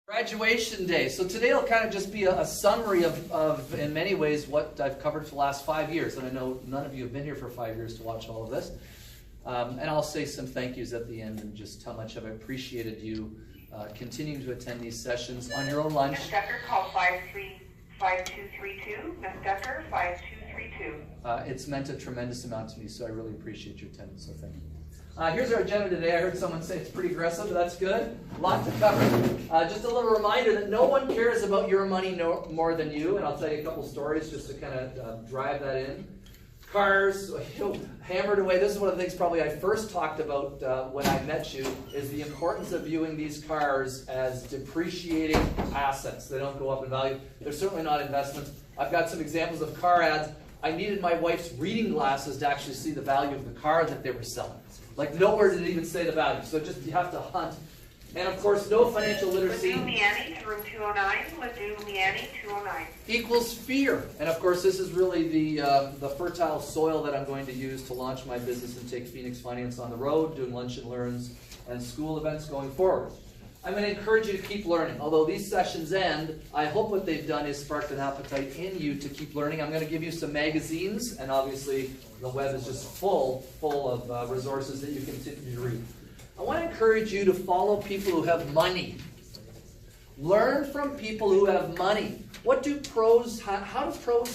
Graduation day. So today will kind of just be a summary of, in many ways, what I've covered for the last 5 years. And I know none of you have been here for 5 years to watch all of this. And I'll say some thank yous at the end and just how much I've appreciated you continuing to attend these sessions on your own lunch. Ms. Decker, call 535232. Ms. Decker, 5232. It's meant a tremendous amount to me, so I really appreciate your attendance, so thank you. Here's our agenda today. I heard someone say it's pretty aggressive. That's good. A lot to cover. Just a little reminder that no one cares about your money more than you, and I'll tell you a couple stories just to kind of drive that in. Cars, hammered away. This is one of the things probably I first talked about when I met you, is the importance of viewing these cars as depreciating assets. They don't go up in value. They're certainly not investments. I've got some examples of car ads. I needed my wife's reading glasses to actually see the value of the car that they were selling. Like nowhere did it even say the value. So just you have to hunt. And of course, no financial literacy. Ladue Miani, room 209. Ladue Miani, 209. Equals fear. And of course, this is really the fertile soil that I'm going to use to launch my business and take Phoenix Finance on the road, doing lunch and learns and school events going forward. I'm going to encourage you to keep learning. Although these sessions end, I hope what they've done is sparked an appetite in you to keep learning. I'm going to give you some magazines, and obviously the web is just full of resources that you can continue to read. I want to encourage you to follow people who have money. Learn from people who have money. How do pros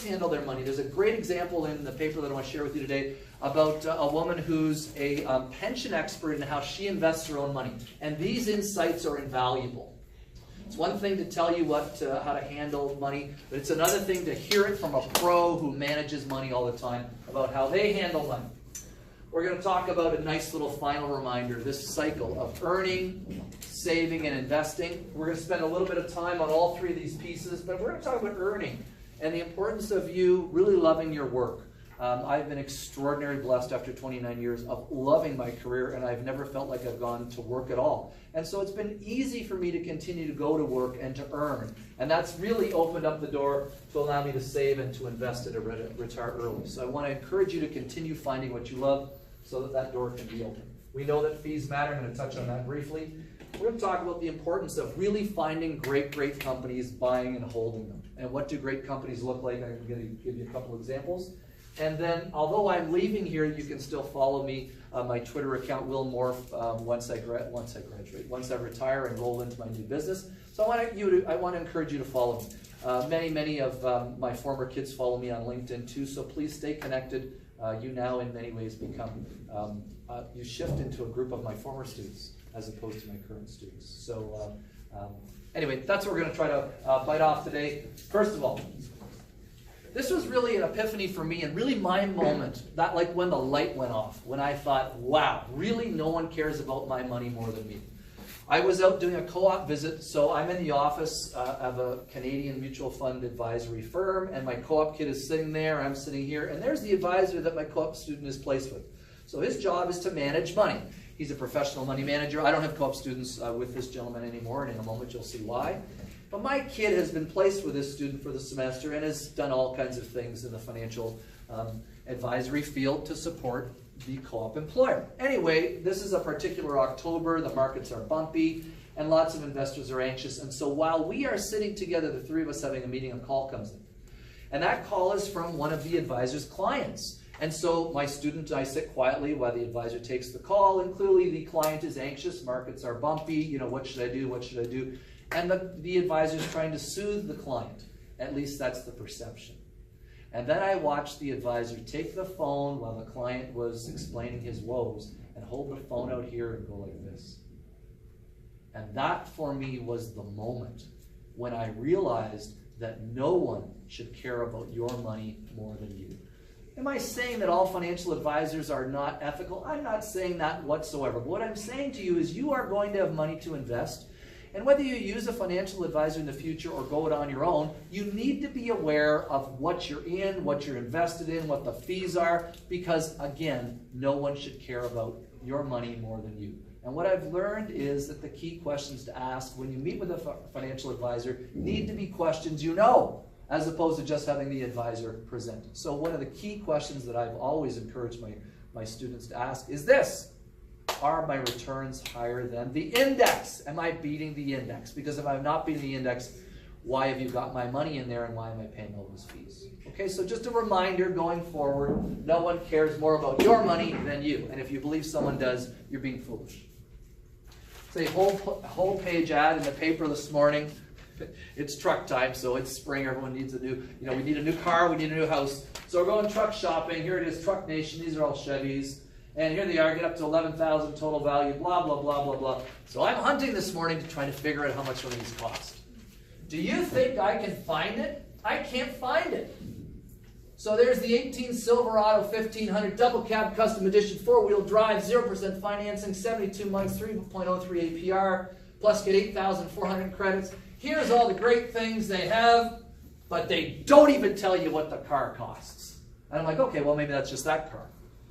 handle their money? There's a great example in the paper that I want to share with you today about a woman who's a pension expert in how she invests her own money. And these insights are invaluable. It's one thing to tell you how to handle money, but it's another thing to hear it from a pro who manages money all the time about how they handle money. We're going to talk about a nice little final reminder, this cycle of earning, saving, and investing. We're going to spend a little bit of time on all three of these pieces, but we're going to talk about earning and the importance of you really loving your work. I've been extraordinarily blessed after 29 years of loving my career, and I've never felt like I've gone to work at all. And so it's been easy for me to continue to go to work and to earn. And that's really opened up the door to allow me to save and to invest and to retire early. So I want to encourage you to continue finding what you love so that that door can be open. We know that fees matter. I'm going to touch on that briefly. We're going to talk about the importance of really finding great companies, buying and holding them. And what do great companies look like? I'm going to give you a couple examples. And then, although I'm leaving here, you can still follow me. My Twitter account will morph once I retire and roll into my new business. So I want to encourage you to follow me. Many of my former kids follow me on LinkedIn too. So please stay connected. You now, in many ways, become you shift into a group of my former students as opposed to my current students. So anyway, that's what we're going to try to bite off today. First of all, this was really an epiphany for me and really my moment, that like when the light went off, when I thought, wow, really no one cares about my money more than me. I was out doing a co-op visit, so I'm in the office of a Canadian mutual fund advisory firm, and my co-op kid is sitting there, I'm sitting here, and there's the advisor that my co-op student is placed with. So his job is to manage money. He's a professional money manager. I don't have co-op students with this gentleman anymore, and in a moment you'll see why. But my kid has been placed with this student for the semester and has done all kinds of things in the financial advisory field to support the co-op employer. Anyway, this is a particular October. The markets are bumpy and lots of investors are anxious. And so while we are sitting together, the three of us having a meeting, a call comes in. And that call is from one of the advisor's clients. And so my student and I sit quietly while the advisor takes the call, and clearly the client is anxious. Markets are bumpy. You know, what should I do? What should I do? And the advisor is trying to soothe the client. At least that's the perception. And then I watched the advisor take the phone while the client was explaining his woes and hold the phone out here and go like this. And that for me was the moment when I realized that no one should care about your money more than you. Am I saying that all financial advisors are not ethical? I'm not saying that whatsoever. But what I'm saying to you is you are going to have money to invest. And whether you use a financial advisor in the future or go it on your own, you need to be aware of what you're in, what you're invested in, what the fees are, because, again, no one should care about your money more than you. And what I've learned is that the key questions to ask when you meet with a financial advisor need to be questions you know, as opposed to just having the advisor present. So one of the key questions that I've always encouraged my students to ask is this: are my returns higher than the index? Am I beating the index? Because if I'm not beating the index, why have you got my money in there and why am I paying all those fees? Okay, so just a reminder going forward, no one cares more about your money than you. And if you believe someone does, you're being foolish. It's a whole page ad in the paper this morning. It's truck time, so it's spring. Everyone needs a new, we need a new car, we need a new house. So we're going truck shopping. Here it is, Truck Nation. These are all Chevys. And here they are, get up to 11,000 total value, blah, blah, blah, blah, blah. So I'm hunting this morning to try to figure out how much one of these cost. Do you think I can find it? I can't find it. So there's the 18 Silverado 1500 double cab custom edition 4-wheel drive, 0% financing, 72 months, 3.03 APR, plus get 8,400 credits. Here's all the great things they have, but they don't even tell you what the car costs. And I'm like, okay, well maybe that's just that car.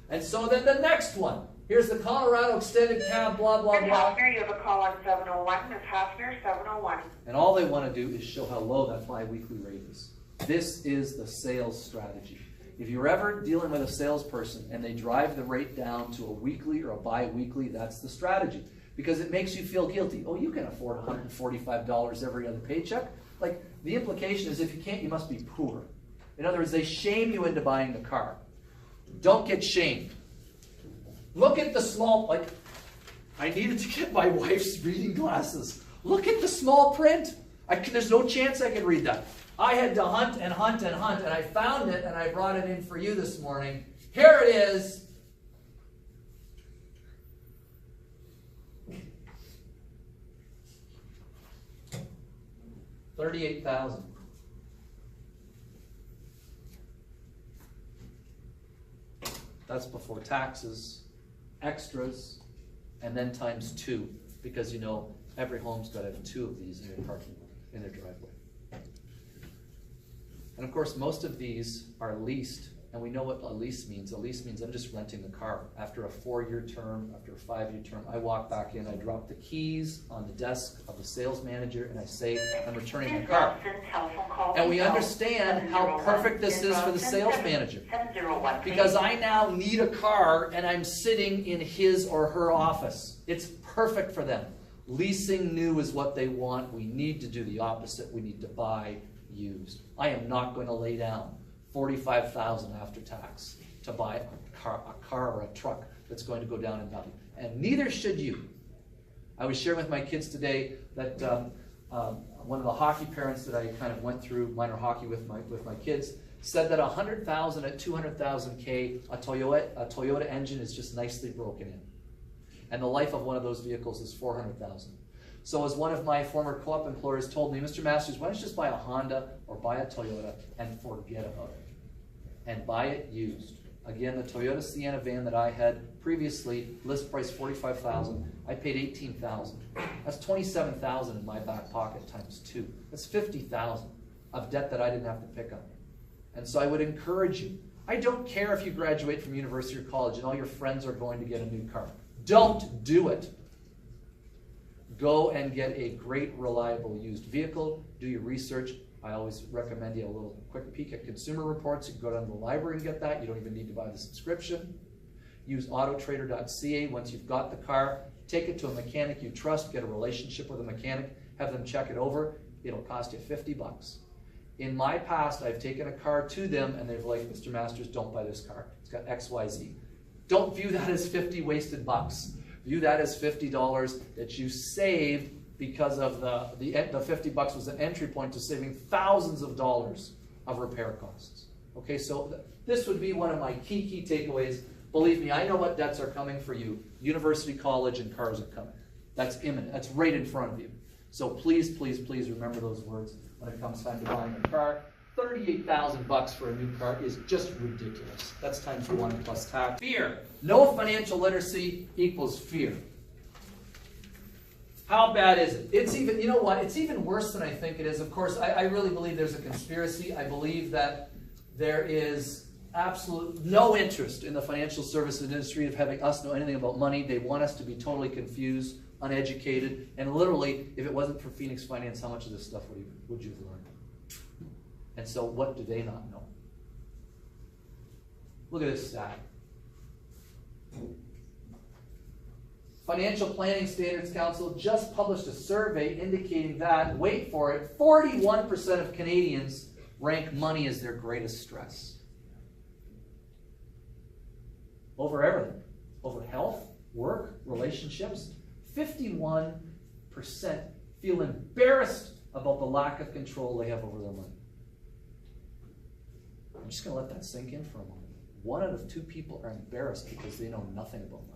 And so then the next one. Here's the Colorado extended cab, blah, blah, Ms. blah. Hafner, you have a call on 701. Ms. Hafner, 701. And all they want to do is show how low that bi-weekly rate is. This is the sales strategy. If you're ever dealing with a salesperson and they drive the rate down to a weekly or a bi-weekly, that's the strategy. Because it makes you feel guilty. Oh, you can afford $145 every other paycheck. Like, the implication is if you can't, you must be poor. In other words, they shame you into buying the car. Don't get shamed. Look at the small, I needed to get my wife's reading glasses. Look at the small print. There's no chance I could read that. I had to hunt and hunt and hunt, and I found it, and I brought it in for you this morning. Here it is. $38,000. That's before taxes, extras, and then times 2, because every home's got to have 2 of these in their parking lot, in their driveway. And of course, most of these are leased, and we know what a lease means. A lease means I'm just renting the car. After a 4-year term, after a 5-year term, I walk back in, I drop the keys on the desk of the sales manager, and I say, I'm returning the car. And we understand how perfect this is for the sales manager. Because I now need a car, and I'm sitting in his or her office. It's perfect for them. Leasing new is what they want. We need to do the opposite. We need to buy used. I am not going to lay down $45,000 after tax to buy a car or a truck that's going to go down in value. And neither should you. I was sharing with my kids today that one of the hockey parents that I kind of went through minor hockey with my kids said that $100,000 at 200,000 K, a Toyota engine is just nicely broken in. And the life of one of those vehicles is $400,000. So as one of my former co-op employers told me, Mr. Masters, why don't you just buy a Honda or buy a Toyota and forget about it? And buy it used. Again, the Toyota Sienna van that I had previously, list price $45,000, I paid $18,000. That's $27,000 in my back pocket times 2. That's $50,000 of debt that I didn't have to pick up. And so I would encourage you. I don't care if you graduate from university or college and all your friends are going to get a new car. Don't do it. Go and get a great, reliable used vehicle. Do your research. I always recommend you a little quick peek at Consumer Reports. You can go down to the library and get that. You don't even need to buy the subscription. Use autotrader.ca once you've got the car. Take it to a mechanic you trust. Get a relationship with a mechanic. Have them check it over. It'll cost you $50. In my past, I've taken a car to them and they've like, Mr. Masters, don't buy this car. It's got XYZ. Don't view that as 50 wasted bucks. View that as $50 that you saved because of the $50 was an entry point to saving thousands of dollars of repair costs. Okay, so this would be one of my key takeaways. Believe me, I know what debts are coming for you. University, college, and cars are coming. That's imminent. That's right in front of you. So please, please, please remember those words when it comes time to buying a car. $38,000 for a new car is just ridiculous. That's times 1 plus tax. Fear. No financial literacy equals fear. How bad is it? It's even, you know what? It's even worse than I think it is. Of course, I really believe there's a conspiracy. I believe that there is absolute no interest in the financial services industry of having us know anything about money. They want us to be totally confused, uneducated, and literally, if it wasn't for Phoenix Finance, how much of this stuff would you have learned? And so what do they not know? Look at this stat. Financial Planning Standards Council just published a survey indicating that, wait for it, 41% of Canadians rank money as their greatest stress. Over everything. Over health, work, relationships. 51% feel embarrassed about the lack of control they have over their money. I'm just going to let that sink in for a moment. 1 out of 2 people are embarrassed because they know nothing about money.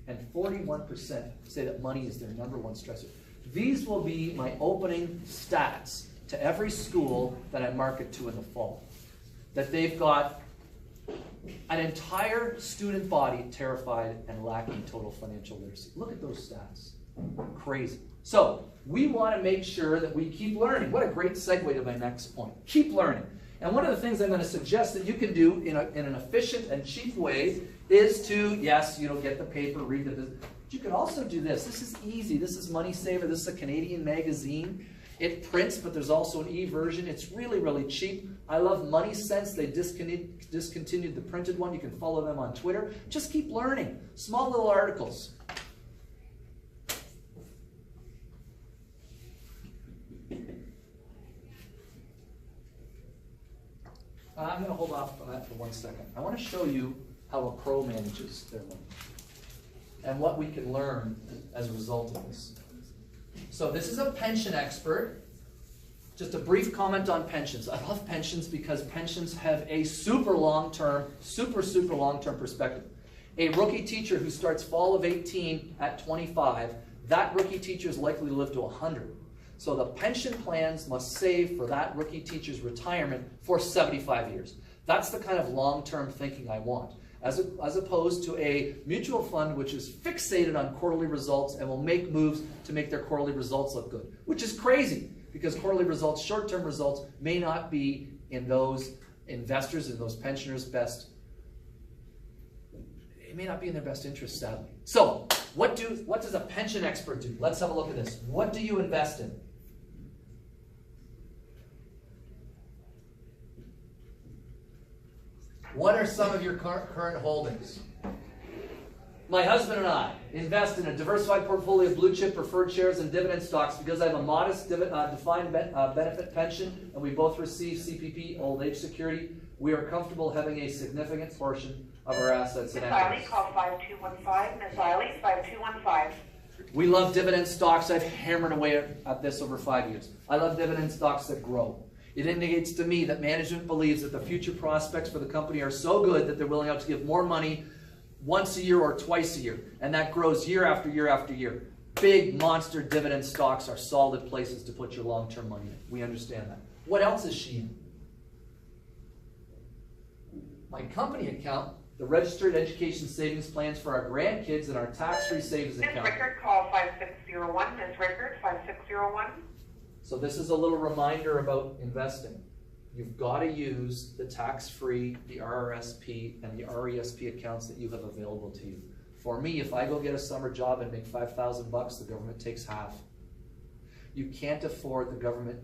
And 41% say that money is their #1 stressor. These will be my opening stats to every school that I market to in the fall. That they've got an entire student body terrified and lacking total financial literacy. Look at those stats. Crazy. So, we want to make sure that we keep learning. What a great segue to my next point. Keep learning. And one of the things I'm going to suggest that you can do in an efficient and cheap way is to, yes, get the paper, read the business. But you can also do this. This is easy. This is Money Saver. This is a Canadian magazine. It prints, but there's also an e-version. It's really, really cheap. I love Money Sense. They discontinued the printed one. You can follow them on Twitter. Just keep learning. Small little articles. I'm going to hold off on that for 1 second. I want to show you how a pro manages their money and what we can learn as a result of this. So this is a pension expert. Just a brief comment on pensions. I love pensions because pensions have a super long-term perspective. A rookie teacher who starts fall of 18 at 25, that rookie teacher is likely to live to 100. So the pension plans must save for that rookie teacher's retirement for 75 years. That's the kind of long-term thinking I want, as opposed to a mutual fund which is fixated on quarterly results and will make moves to make their quarterly results look good, which is crazy because quarterly results, short-term results, may not be in those investors and those pensioners' best. It may not be in their best interest, sadly. So, what does a pension expert do? Let's have a look at this. What do you invest in? What are some of your current holdings? My husband and I invest in a diversified portfolio of blue chip preferred shares and dividend stocks because I have a modest defined benefit pension and we both receive CPP, old age security. We are comfortable having a significant portion of our assets in equities. Ms. Eiley, call 5215. Ms. Eiley, 5215. We love dividend stocks. I've hammered away at this over 5 years. I love dividend stocks that grow. It indicates to me that management believes that the future prospects for the company are so good that they're willing to give more money once a year or twice a year. And that grows year after year after year. Big monster dividend stocks are solid places to put your long-term money in. We understand that. What else is she in? My company account, the registered education savings plans for our grandkids and our tax-free savings account. Ms. Rickard, call 5601. Ms. Rickard, 5601. So this is a little reminder about investing. You've got to use the tax-free, the RRSP, and the RESP accounts that you have available to you. For me, if I go get a summer job and make $5,000, the government takes half. You can't afford the government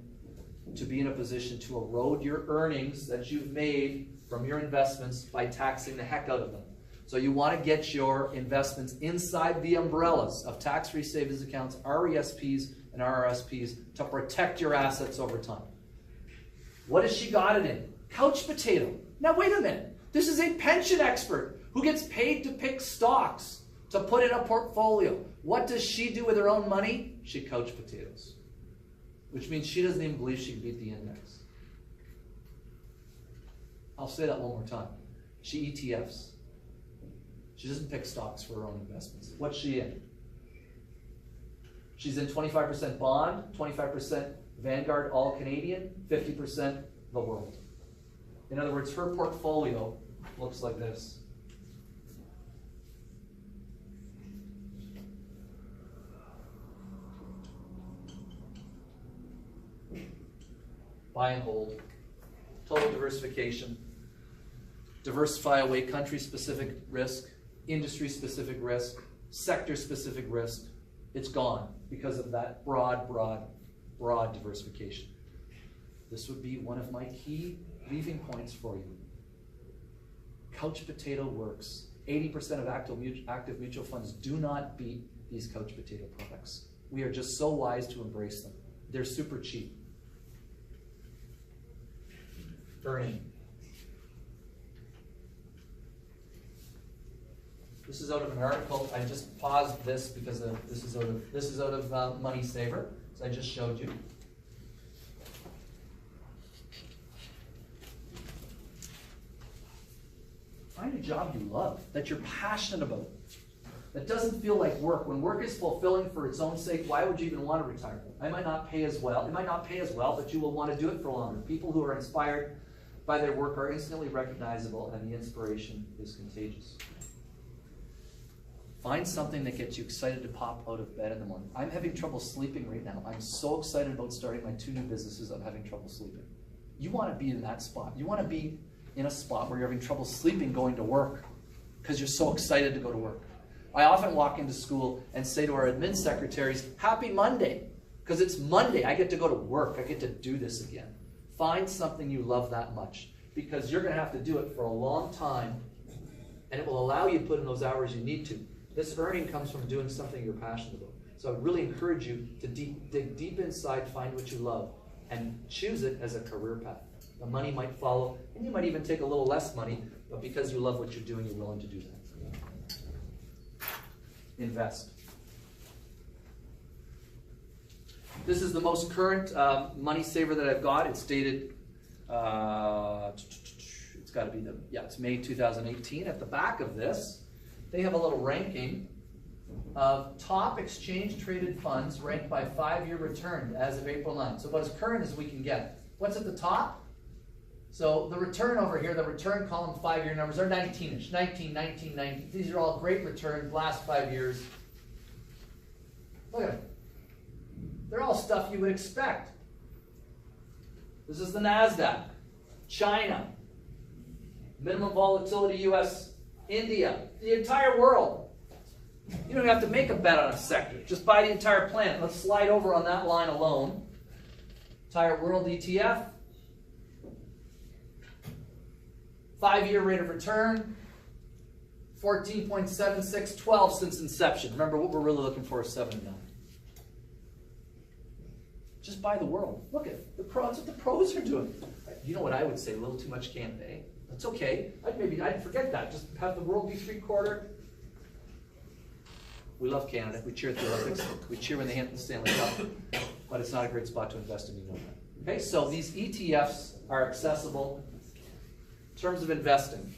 to be in a position to erode your earnings that you've made from your investments by taxing the heck out of them. So you want to get your investments inside the umbrellas of tax-free savings accounts, RESPs, and RRSPs to protect your assets over time. What has she got it in? Couch potato. Now wait a minute. This is a pension expert who gets paid to pick stocks to put in a portfolio. What does she do with her own money? She couch potatoes. Which means she doesn't even believe she can beat the index. I'll say that one more time. She ETFs. She doesn't pick stocks for her own investments. What's she in? She's in 25% bond, 25% Vanguard All Canadian, 50% the world. In other words, her portfolio looks like this. Buy and hold. Total diversification. Diversify away country-specific risk, industry-specific risk, sector-specific risk. It's gone because of that broad diversification. This would be one of my key leaving points for you. Couch potato works 80% of active mutual funds do not beat these couch potato products. We are just so wise to embrace them. They're super cheap. Earning. This is out of an article. I just paused this because this is out of Money Saver. So I just showed you. Find a job you love, that you're passionate about, that doesn't feel like work. When work is fulfilling for its own sake, why would you even want to retire? It might not pay as well. It might not pay as well, but you will want to do it for longer. People who are inspired by their work are instantly recognizable, and the inspiration is contagious. Find something that gets you excited to pop out of bed in the morning. I'm having trouble sleeping right now. I'm so excited about starting my 2 new businesses. I'm having trouble sleeping. You want to be in that spot. You want to be in a spot where you're having trouble sleeping going to work because you're so excited to go to work. I often walk into school and say to our admin secretaries, "Happy Monday," because it's Monday. I get to go to work. I get to do this again. Find something you love that much, because you're going to have to do it for a long time, and it will allow you to put in those hours you need to. This earning comes from doing something you're passionate about. So I would really encourage you to dig deep inside, find what you love, and choose it as a career path. The money might follow, and you might even take a little less money, but because you love what you're doing, you're willing to do that. Invest. This is the most current Money Saver that I've got. It's dated, it's got to be it's May 2018. At the back of this, they have a little ranking of top exchange-traded funds ranked by 5-year return as of April 9th. So about as current as we can get. What's at the top? So the return over here, the return column 5-year numbers are 19-ish. 19, 19, 19. These are all great returns, last 5 years. Look at them. They're all stuff you would expect. This is the NASDAQ, China, minimum volatility US, India, the entire world. You don't have to make a bet on a sector. Just buy the entire planet. Let's slide over on that line alone. Entire world ETF. 5-year rate of return, 14.76, 12 since inception. Remember, what we're really looking for is 7 and 9. Just buy the world. Look at the pros. What the pros are doing. You know what I would say? A little too much Canada. Eh? That's okay. I'd forget that. Just have the world be 3/4. We love Canada. We cheer at the Olympics. We cheer when they hit the Stanley Cup. But it's not a great spot to invest in. You know that. Okay. So these ETFs are accessible. In terms of investing.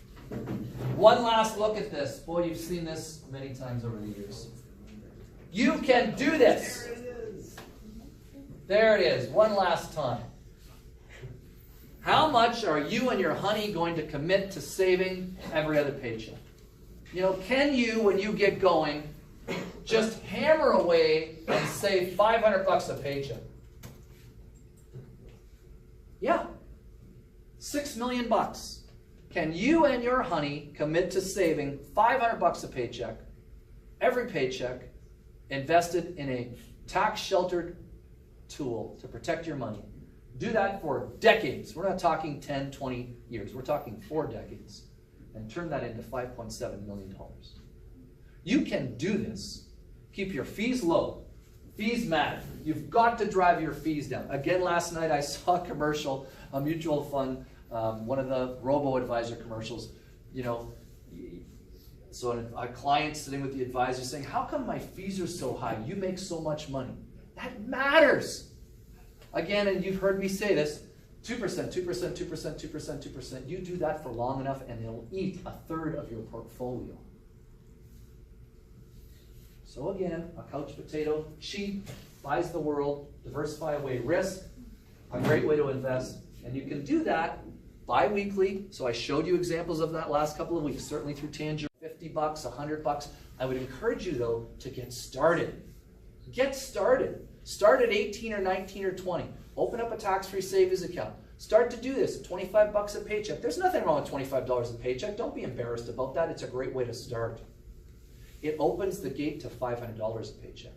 One last look at this. Boy, you've seen this many times over the years. You can do this. There it is. There it is. One last time. How much are you and your honey going to commit to saving every other paycheck? You know, can you, when you get going, just hammer away and save $500 a paycheck? Yeah. $6 million. Can you and your honey commit to saving $500 a paycheck, every paycheck, invested in a tax-sheltered tool to protect your money? Do that for decades. We're not talking 10, 20 years. We're talking 4 decades. And turn that into $5.7 million. You can do this. Keep your fees low. Fees matter. You've got to drive your fees down. Again, last night I saw a commercial, a mutual fund, one of the robo-advisor commercials, you know, so a client sitting with the advisor saying, "How come my fees are so high? You make so much money." That matters. Again, and you've heard me say this, 2%, 2%, 2%, 2%, 2%. You do that for long enough and it'll eat 1/3 of your portfolio. So again, a couch potato, cheap, buys the world, diversify away risk, a great way to invest. And you can do that bi-weekly. So I showed you examples of that last couple of weeks, certainly through Tangerine, $50, $100. I would encourage you, though, to get started. Get started. Start at 18 or 19 or 20. Open up a tax-free savings account. Start to do this, $25 a paycheck. There's nothing wrong with $25 a paycheck. Don't be embarrassed about that. It's a great way to start. It opens the gate to $500 a paycheck.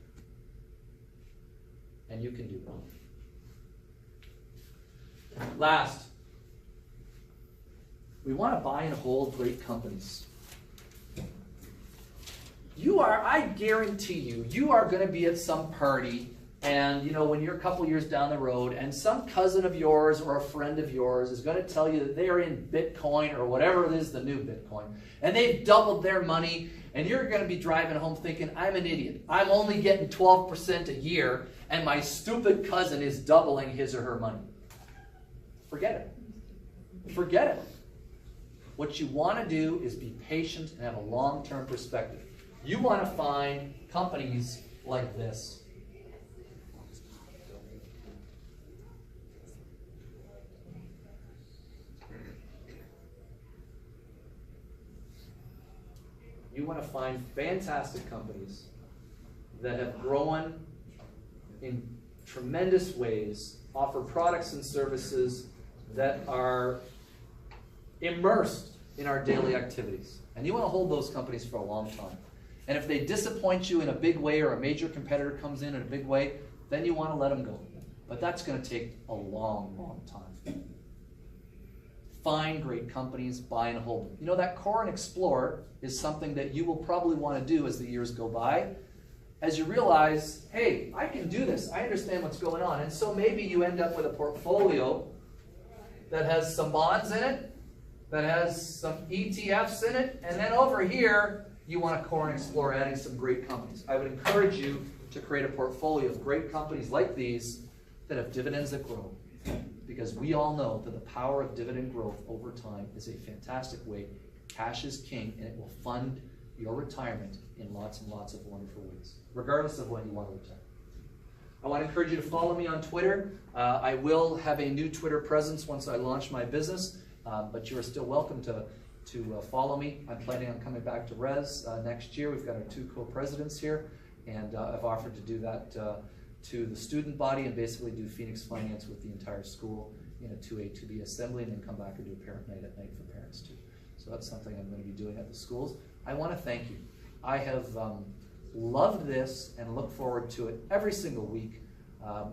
And you can do that. Last, we want to buy and hold great companies. I guarantee you are going to be at some party, and you know, when you're a couple years down the road, and some cousin of yours or a friend of yours is going to tell you that they are in Bitcoin or whatever it is, the new Bitcoin, and they've doubled their money, and you're going to be driving home thinking, I'm an idiot. I'm only getting 12% a year, and my stupid cousin is doubling his or her money. Forget it. Forget it. What you want to do is be patient and have a long-term perspective. You want to find companies like this. You want to find fantastic companies that have grown in tremendous ways, offer products and services that are immersed in our daily activities. And you want to hold those companies for a long time. And if they disappoint you in a big way, or a major competitor comes in a big way, then you want to let them go. But that's going to take a long, long time. Find great companies, buy and hold them. You know, that Core and Explore is something that you will probably want to do as the years go by, as you realize, hey, I can do this. I understand what's going on. And so maybe you end up with a portfolio that has some bonds in it, that has some ETFs in it, and then over here, you want to Core and Explore, adding some great companies. I would encourage you to create a portfolio of great companies like these that have dividends that grow. Because we all know that the power of dividend growth over time is a fantastic way. Cash is king, and it will fund your retirement in lots and lots of wonderful ways, regardless of when you want to retire. I want to encourage you to follow me on Twitter. I will have a new Twitter presence once I launch my business, but you are still welcome to follow me. I'm planning on coming back to Res next year. We've got our 2 co-presidents here, and I've offered to do that to the student body and basically do Phoenix Finance with the entire school in a 2A, 2B assembly, and then come back and do a parent night at night for parents too. So that's something I'm going to be doing at the schools. I want to thank you. I have loved this and look forward to it every single week.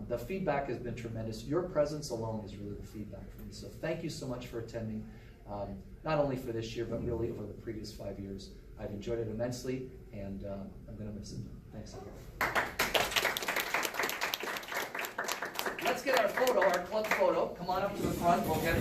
The feedback has been tremendous. Your presence alone is really the feedback for me. So thank you so much for attending, not only for this year, but really over the previous 5 years. I've enjoyed it immensely, and I'm going to miss it. Thanks again. Let's get our photo, our club photo. Come on up to the front. We'll get